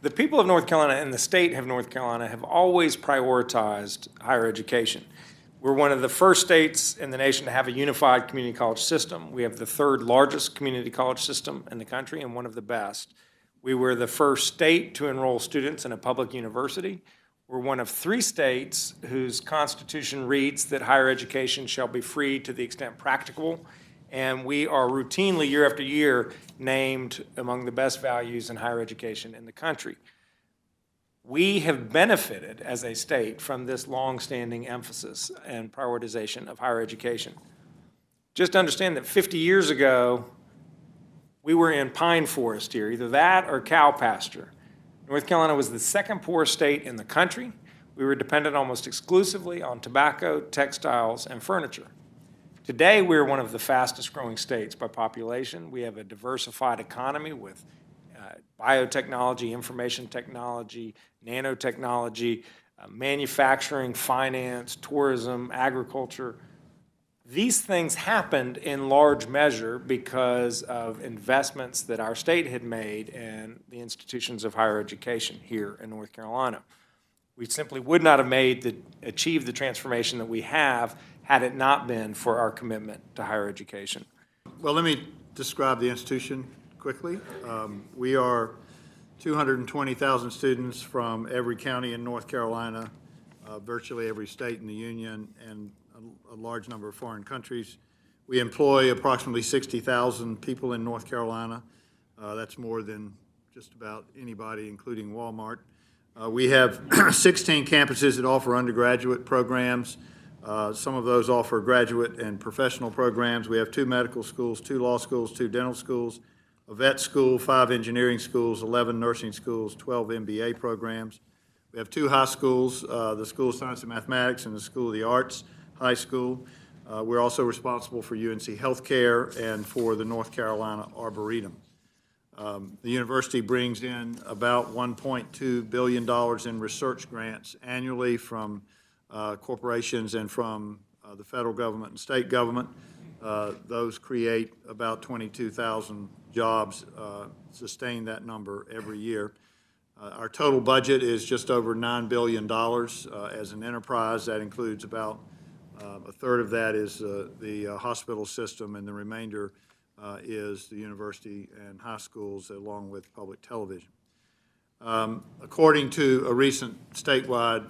The people of North Carolina and the state of North Carolina have always prioritized higher education. We're one of the first states in the nation to have a unified community college system. We have the third largest community college system in the country and one of the best. We were the first state to enroll students in a public university. We're one of 3 states whose constitution reads that higher education shall be free to the extent practicable, and we are routinely, year after year, named among the best values in higher education in the country. We have benefited as a state from this long-standing emphasis and prioritization of higher education. Just understand that 50 years ago, we were in pine forest here, either that or cow pasture. North Carolina was the second poorest state in the country. We were dependent almost exclusively on tobacco, textiles, and furniture. Today, we're one of the fastest growing states by population. We have a diversified economy with biotechnology, information technology, nanotechnology, manufacturing, finance, tourism, agriculture. These things happened in large measure because of investments that our state had made in the institutions of higher education here in North Carolina. We simply would not have achieved the transformation that we have had it not been for our commitment to higher education. Well, let me describe the institution quickly. We are 220,000 students from every county in North Carolina, virtually every state in the Union, and a large number of foreign countries. We employ approximately 60,000 people in North Carolina. That's more than just about anybody, including Walmart. We have 16 campuses that offer undergraduate programs. Some of those offer graduate and professional programs. We have 2 medical schools, 2 law schools, 2 dental schools, a vet school, 5 engineering schools, 11 nursing schools, 12 MBA programs. We have 2 high schools, the School of Science and Mathematics and the School of the Arts High School. We're also responsible for UNC Healthcare and for the North Carolina Arboretum. The university brings in about $1.2 billion in research grants annually from corporations and from the federal government and state government. Those create about 22,000 jobs, sustain that number every year. Our total budget is just over $9 billion as an enterprise. That includes about a third of that is the hospital system, and the remainder is the university and high schools along with public television. According to a recent statewide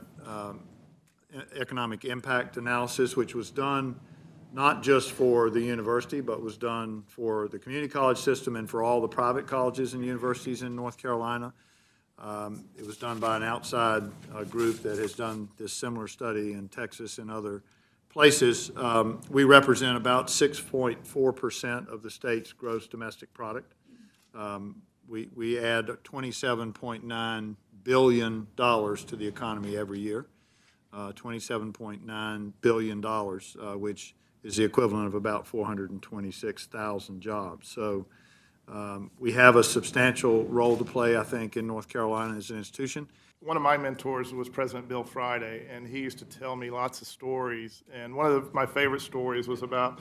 economic impact analysis, which was done not just for the university, but was done for the community college system and for all the private colleges and universities in North Carolina. It was done by an outside group that has done this similar study in Texas and other places. We represent about 6.4% of the state's gross domestic product. We add $27.9 billion to the economy every year, $27.9 billion, which is the equivalent of about 426,000 jobs. So we have a substantial role to play, I think, in North Carolina as an institution. One of my mentors was President Bill Friday, and he used to tell me lots of stories. And one of my favorite stories was about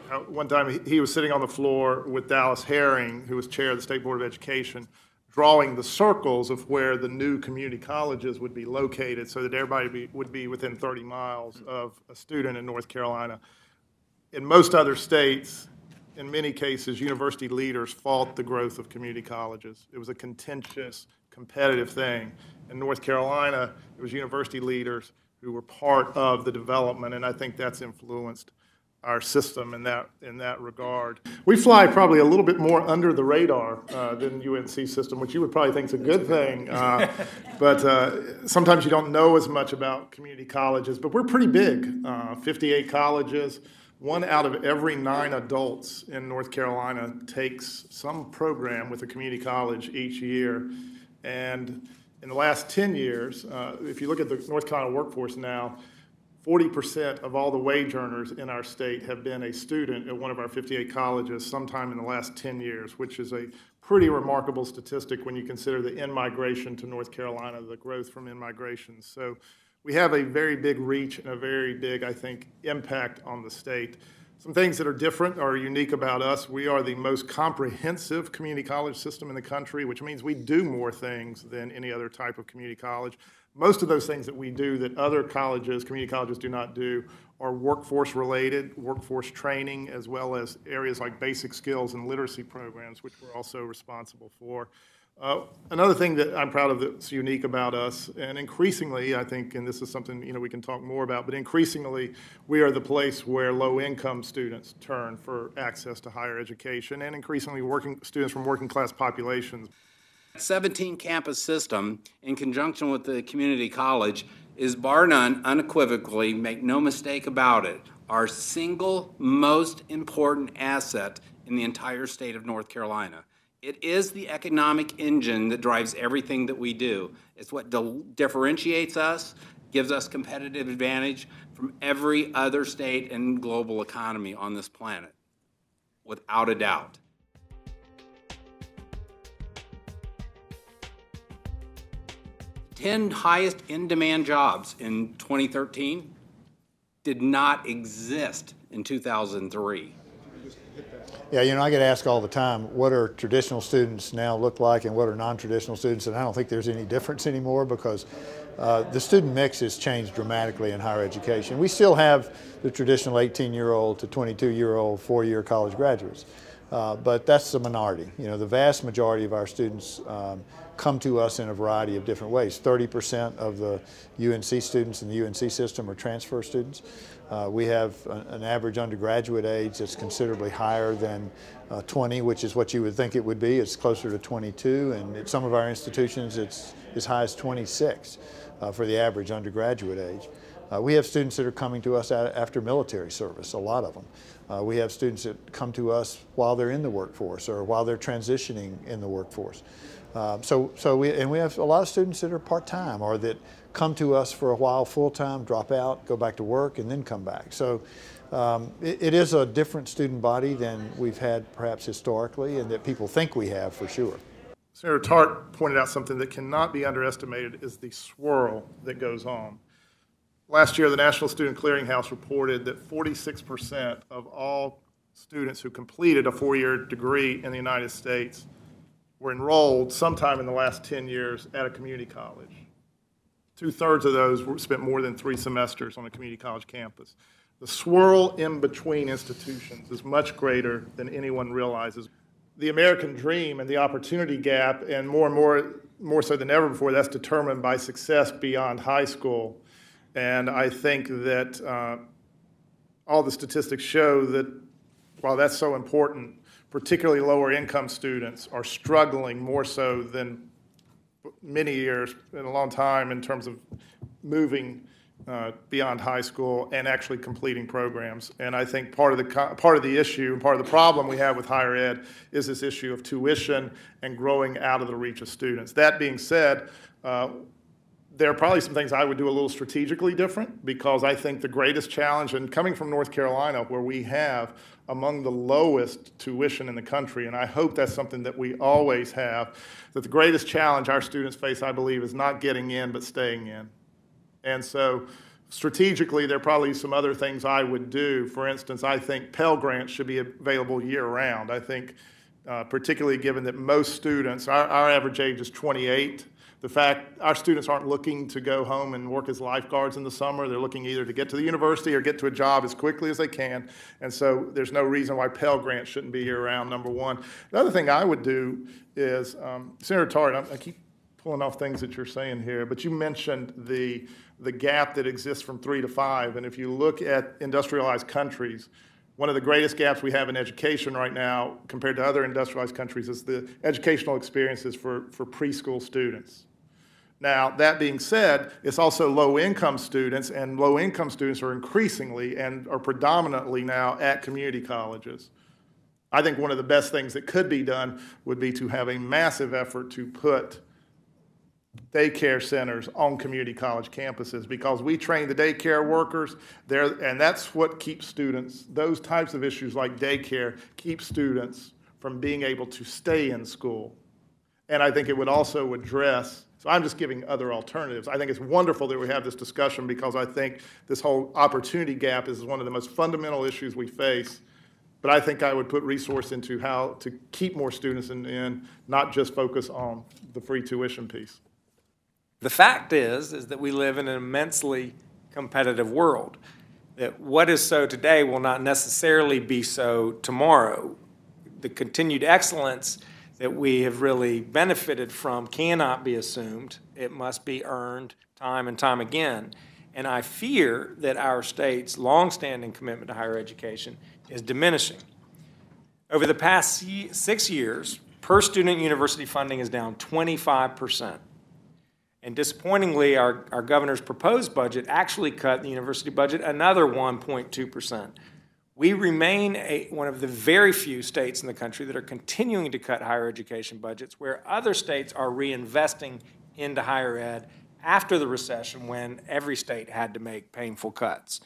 how one time he was sitting on the floor with Dallas Herring, who was chair of the State Board of Education, drawing the circles of where the new community colleges would be located so that everybody would be within 30 miles of a student in North Carolina. In most other states, in many cases, university leaders fought the growth of community colleges. It was a contentious, competitive thing. In North Carolina, it was university leaders who were part of the development, and I think that's influenced our system in that regard. We fly probably a little bit more under the radar than UNC system, which you would probably think is a good thing. But sometimes you don't know as much about community colleges, but we're pretty big, 58 colleges. 1 out of every 9 adults in North Carolina takes some program with a community college each year. And in the last 10 years, if you look at the North Carolina workforce now, 40% of all the wage earners in our state have been a student at one of our 58 colleges sometime in the last 10 years, which is a pretty remarkable statistic when you consider the in-migration to North Carolina, the growth from in-migration. So we have a very big reach and a very big, I think, impact on the state. Some things that are different or unique about us: we are the most comprehensive community college system in the country, which means we do more things than any other type of community college. Most of those things that we do that other colleges, community colleges, do not do are workforce related, workforce training, as well as areas like basic skills and literacy programs, which we're also responsible for. Another thing that I'm proud of that's unique about us, and increasingly, I think, and this is something we can talk more about, but increasingly, we are the place where low-income students turn for access to higher education, and increasingly students from working-class populations. 17 campus system, in conjunction with the community college, is bar none, unequivocally, make no mistake about it, our single most important asset in the entire state of North Carolina. It is the economic engine that drives everything that we do. It's what differentiates us, gives us competitive advantage from every other state and global economy on this planet, without a doubt. The 10 highest in-demand jobs in 2013 did not exist in 2003. Yeah, I get asked all the time, what are traditional students now look like and what are non-traditional students? And I don't think there's any difference anymore because the student mix has changed dramatically in higher education. We still have the traditional 18-year-old to 22-year-old four-year college graduates, but that's the minority. The vast majority of our students come to us in a variety of different ways. 30% of the UNC students in the UNC system are transfer students. We have an average undergraduate age that's considerably higher than 20, which is what you would think it would be. It's closer to 22, and at some of our institutions it's as high as 26 for the average undergraduate age. We have students that are coming to us after military service, a lot of them. We have students that come to us while they're in the workforce or while they're transitioning in the workforce. We have a lot of students that are part-time or that come to us for a while full-time, drop out, go back to work, and then come back. So it is a different student body than we've had perhaps historically and that people think we have for sure. Senator Tart pointed out something that cannot be underestimated is the swirl that goes on. Last year, the National Student Clearinghouse reported that 46% of all students who completed a four-year degree in the United States were enrolled sometime in the last 10 years at a community college. 2/3 of those spent more than 3 semesters on a community college campus. The swirl in between institutions is much greater than anyone realizes. The American dream and the opportunity gap, and more so than ever before, that's determined by success beyond high school. And I think that all the statistics show that while that's so important, particularly lower income students are struggling more so than many years in a long time in terms of moving beyond high school and actually completing programs. And I think part of the issue and part of the problem we have with higher ed is this issue of tuition and growing out of the reach of students. That being said, there are probably some things I would do a little strategically different because I think the greatest challenge, and coming from North Carolina where we have among the lowest tuition in the country, and I hope that's something that we always have, that the greatest challenge our students face, I believe, is not getting in but staying in. And so strategically, there are probably some other things I would do. For instance, I think Pell Grants should be available year-round. I think particularly given that most students, our average age is 28, the fact our students aren't looking to go home and work as lifeguards in the summer. They're looking either to get to the university or get to a job as quickly as they can. And so there's no reason why Pell Grants shouldn't be year-round, number one. The other thing I would do is, Senator Tart, I keep pulling off things that you're saying here, but you mentioned the gap that exists from 3 to 5. And if you look at industrialized countries, one of the greatest gaps we have in education right now compared to other industrialized countries is the educational experiences for preschool students. Now, that being said, it's also low-income students, and low-income students are increasingly and are predominantly now at community colleges. I think one of the best things that could be done would be to have a massive effort to put daycare centers on community college campuses because we train the daycare workers there, and that's what keeps students, those types of issues like daycare, keep students from being able to stay in school. And I think it would also address, so I'm just giving other alternatives. I think it's wonderful that we have this discussion because I think this whole opportunity gap is one of the most fundamental issues we face. But I think I would put resource into how to keep more students in, not just focus on the free tuition piece. The fact is that we live in an immensely competitive world. That what is so today will not necessarily be so tomorrow. The continued excellence that we have really benefited from cannot be assumed. It must be earned time and time again. And I fear that our state's longstanding commitment to higher education is diminishing. Over the past 6 years, per student university funding is down 25%. And disappointingly, our governor's proposed budget actually cut the university budget another 1.2%. We remain one of the very few states in the country that are continuing to cut higher education budgets, where other states are reinvesting into higher ed after the recession when every state had to make painful cuts.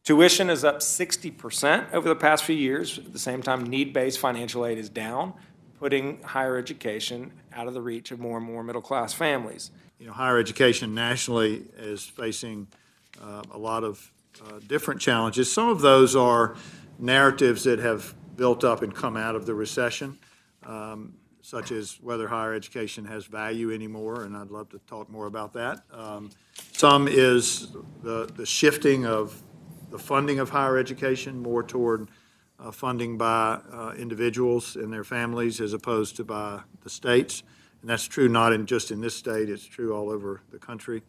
Tuition is up 60% over the past few years. At the same time, need-based financial aid is down, putting higher education out of the reach of more and more middle-class families. You know, higher education nationally is facing a lot of different challenges. Some of those are narratives that have built up and come out of the recession, such as whether higher education has value anymore, and I'd love to talk more about that. Some is the shifting of the funding of higher education more toward funding by individuals and their families as opposed to by the states. And that's true not just in this state, it's true all over the country.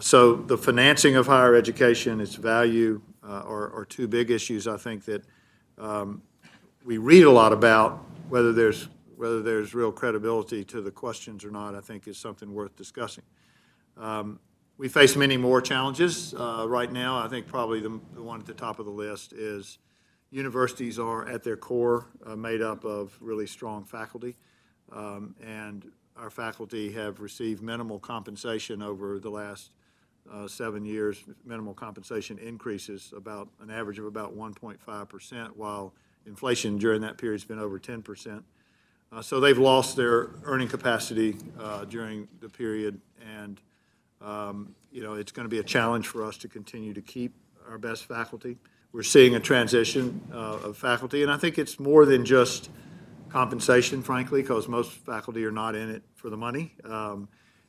So the financing of higher education, its value, are two big issues I think that we read a lot about. Whether there's real credibility to the questions or not, I think is something worth discussing. We face many more challenges right now. I think probably the one at the top of the list is universities are at their core made up of really strong faculty, and our faculty have received minimal compensation over the last 7 years. Minimal compensation increases about an average of about 1.5%, while inflation during that period has been over 10%. So they've lost their earning capacity during the period, and you know, it's going to be a challenge for us to continue to keep our best faculty. We're seeing a transition of faculty, and I think it's more than just compensation, frankly, because most faculty are not in it for the money.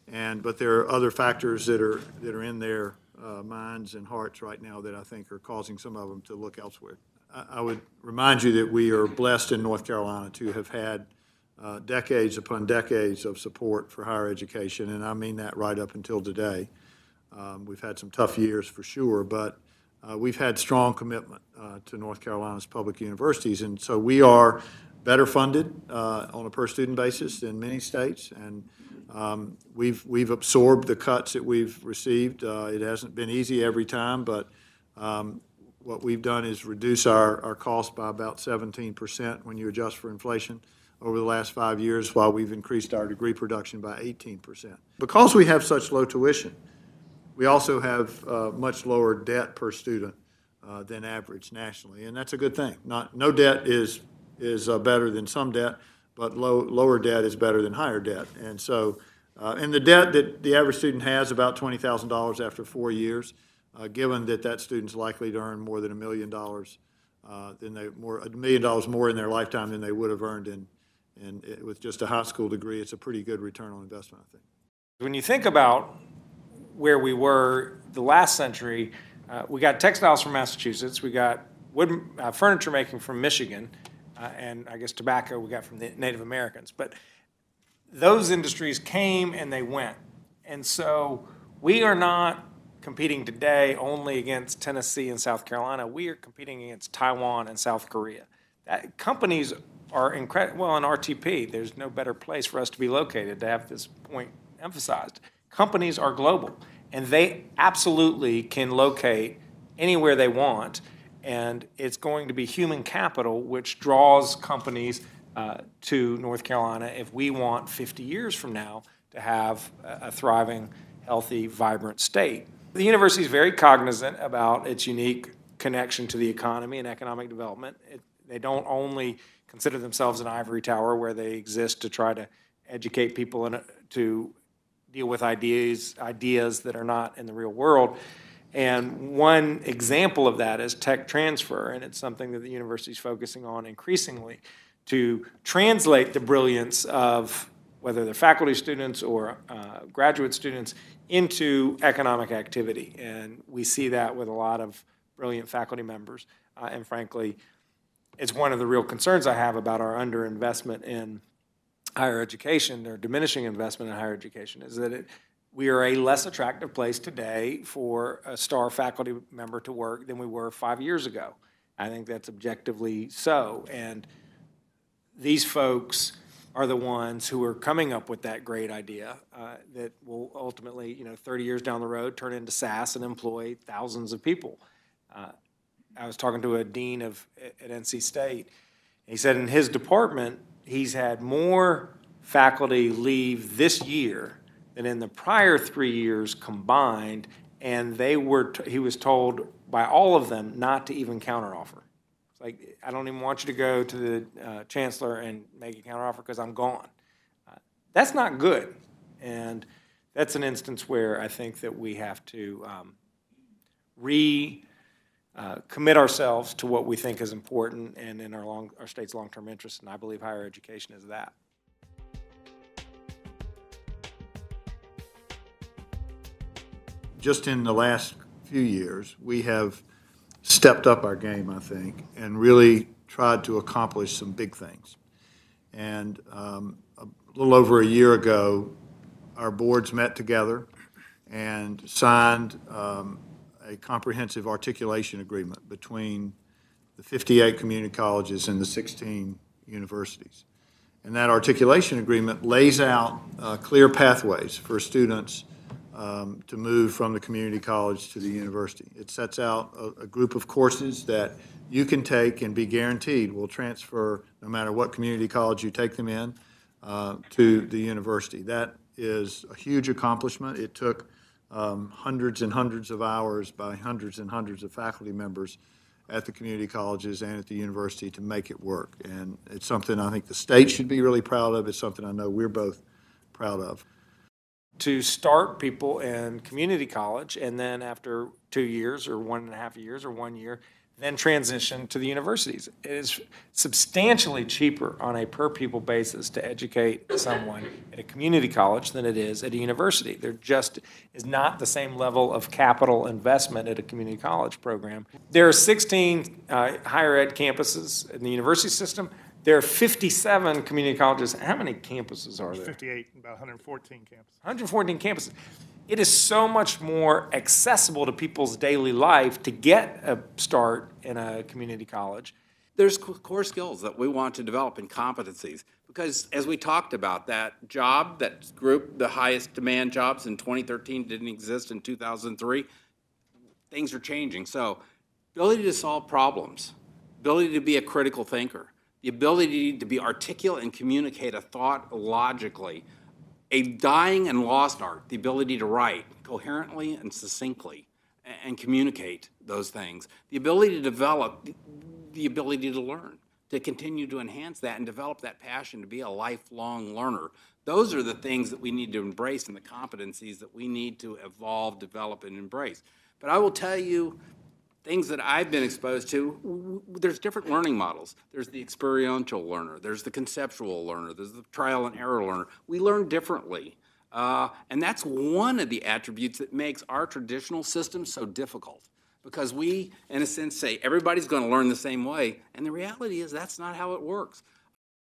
But there are other factors that are in their minds and hearts right now that I think are causing some of them to look elsewhere. I would remind you that we are blessed in North Carolina to have had decades upon decades of support for higher education, and I mean that right up until today. We've had some tough years for sure, but we've had strong commitment to North Carolina's public universities, and so we are better funded on a per-student basis than many states, and we've absorbed the cuts that we've received. It hasn't been easy every time, but what we've done is reduce our costs by about 17% when you adjust for inflation over the last 5 years, while we've increased our degree production by 18%. Because we have such low tuition, we also have much lower debt per student than average nationally, and that's a good thing. No debt is better than some debt, but lower debt is better than higher debt. And so, and the debt that the average student has, about $20,000 after 4 years, given that student's likely to earn more than $1 million, $1 million more in their lifetime than they would have earned with just a high school degree. It's a pretty good return on investment, I think. When you think about where we were the last century, we got textiles from Massachusetts, we got wood furniture making from Michigan, and I guess tobacco we got from the Native Americans. But those industries came and they went. And so we are not competing today only against Tennessee and South Carolina. We are competing against Taiwan and South Korea. Companies are incredible. Well, in RTP, there's no better place for us to be located to have this point emphasized. Companies are global, and they absolutely can locate anywhere they want. And it's going to be human capital which draws companies to North Carolina if we want 50 years from now to have a thriving, healthy, vibrant state. The university is very cognizant about its unique connection to the economy and economic development. They don't only consider themselves an ivory tower where they exist to try to educate people to deal with ideas that are not in the real world. And one example of that is tech transfer, and it's something that the university is focusing on increasingly to translate the brilliance of whether they're faculty students or graduate students into economic activity. And we see that with a lot of brilliant faculty members. And frankly, it's one of the real concerns I have about our underinvestment in higher education, or diminishing investment in higher education, is that we are a less attractive place today for a star faculty member to work than we were 5 years ago. I think that's objectively so. And these folks are the ones who are coming up with that great idea that will ultimately, 30 years down the road, turn into SaaS and employ thousands of people. I was talking to a dean at NC State. He said in his department, he's had more faculty leave this year than in the prior 3 years combined, and he was told by all of them not to even counteroffer. It's like, I don't even want you to go to the chancellor and make a counteroffer because I'm gone. That's not good, and that's an instance where I think that we have to commit ourselves to what we think is important and in our state's long-term interest, and I believe higher education is that. Just in the last few years, we have stepped up our game, I think, and really tried to accomplish some big things. And a little over a year ago, our boards met together and signed a comprehensive articulation agreement between the 58 community colleges and the 16 universities. And that articulation agreement lays out clear pathways for students to move from the community college to the university. It sets out a group of courses that you can take and be guaranteed will transfer, no matter what community college you take them in, to the university. That is a huge accomplishment. It took hundreds and hundreds of hours by hundreds and hundreds of faculty members at the community colleges and at the university to make it work. And it's something I think the state should be really proud of. It's something I know we're both proud of. To start people in community college, and then after 2 years or 1.5 years or 1 year, then transition to the universities. It is substantially cheaper on a per pupil basis to educate someone at a community college than it is at a university. There just is not the same level of capital investment at a community college program. There are 16 higher ed campuses in the university system. There are 57 community colleges. How many campuses are there? 58, about 114 campuses. 114 campuses. It is so much more accessible to people's daily life to get a start in a community college. There's core skills that we want to develop and competencies, because as we talked about, that job, that group, the highest demand jobs in 2013 didn't exist in 2003. Things are changing. So ability to solve problems, ability to be a critical thinker, the ability to be articulate and communicate a thought logically, a dying and lost art, the ability to write coherently and succinctly and communicate those things, the ability to develop, the ability to learn, to continue to enhance that and develop that passion to be a lifelong learner. Those are the things that we need to embrace and the competencies that we need to evolve, develop, and embrace. But I will tell you, things that I've been exposed to, there's different learning models. There's the experiential learner, there's the conceptual learner, there's the trial and error learner. We learn differently. And that's one of the attributes that makes our traditional system so difficult. Because we, in a sense, say everybody's going to learn the same way, and the reality is that's not how it works.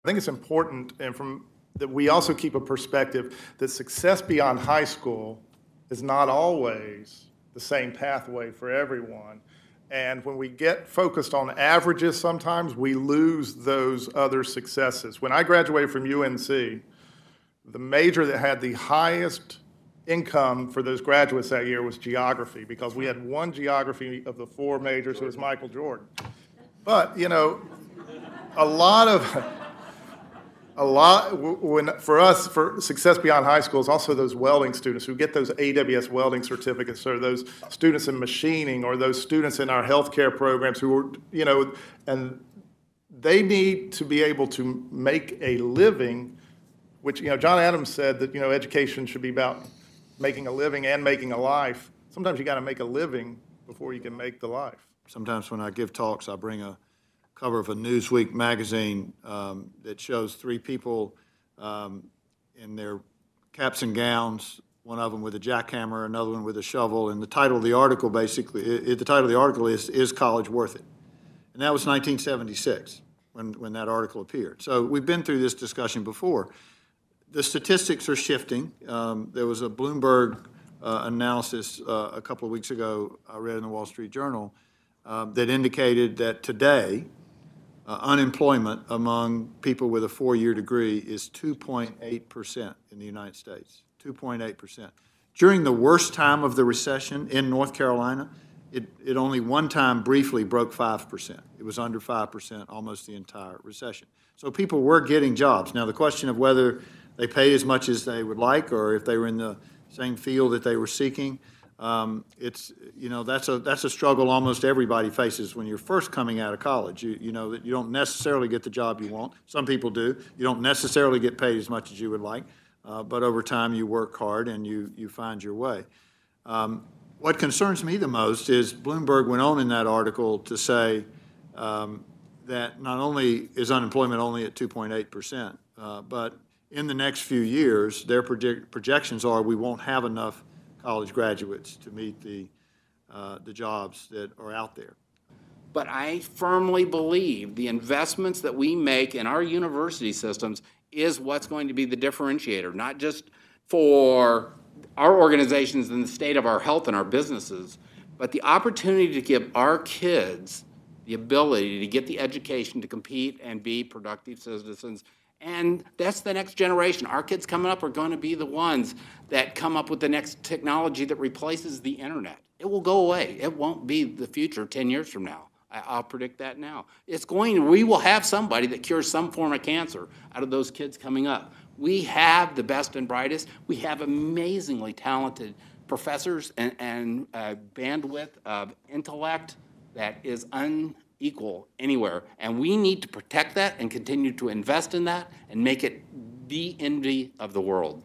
I think it's important that we also keep a perspective that success beyond high school is not always the same pathway for everyone. And when we get focused on averages, sometimes we lose those other successes. When I graduated from UNC, the major that had the highest income for those graduates that year was geography, because we had one geography of the four majors who was Michael Jordan. But, for us, for success beyond high school is also those welding students who get those AWS welding certificates, or those students in machining, or those students in our healthcare programs who are, and they need to be able to make a living which, John Adams said that, education should be about making a living and making a life. Sometimes you got to make a living before you can make the life. Sometimes when I give talks, I bring a cover of a Newsweek magazine that shows three people in their caps and gowns, one of them with a jackhammer, another one with a shovel, and the title of the article is College Worth It? And that was 1976 when that article appeared. So we've been through this discussion before. The statistics are shifting. There was a Bloomberg analysis a couple of weeks ago I read in the Wall Street Journal that indicated that today unemployment among people with a four-year degree is 2.8% in the United States, 2.8%. During the worst time of the recession in North Carolina, it only one time briefly broke 5%. It was under 5% almost the entire recession. So people were getting jobs. Now the question of whether they paid as much as they would like or if they were in the same field that they were seeking, that's a struggle almost everybody faces when you're first coming out of college. You know that you don't necessarily get the job you want. Some people do. You don't necessarily get paid as much as you would like, but over time you work hard and you find your way. What concerns me the most is Bloomberg went on in that article to say that not only is unemployment only at 2.8%, but in the next few years, their projections are we won't have enough college graduates to meet the jobs that are out there. But I firmly believe the investments that we make in our university systems is what's going to be the differentiator, not just for our organizations and the state of our health and our businesses, but the opportunity to give our kids the ability to get the education to compete and be productive citizens. And that's the next generation. Our kids coming up are going to be the ones that come up with the next technology that replaces the internet. It will go away. It won't be the future 10 years from now. I'll predict that now. We will have somebody that cures some form of cancer out of those kids coming up. We have the best and brightest. We have amazingly talented professors and bandwidth of intellect that is unequal anywhere. And we need to protect that and continue to invest in that and make it the envy of the world.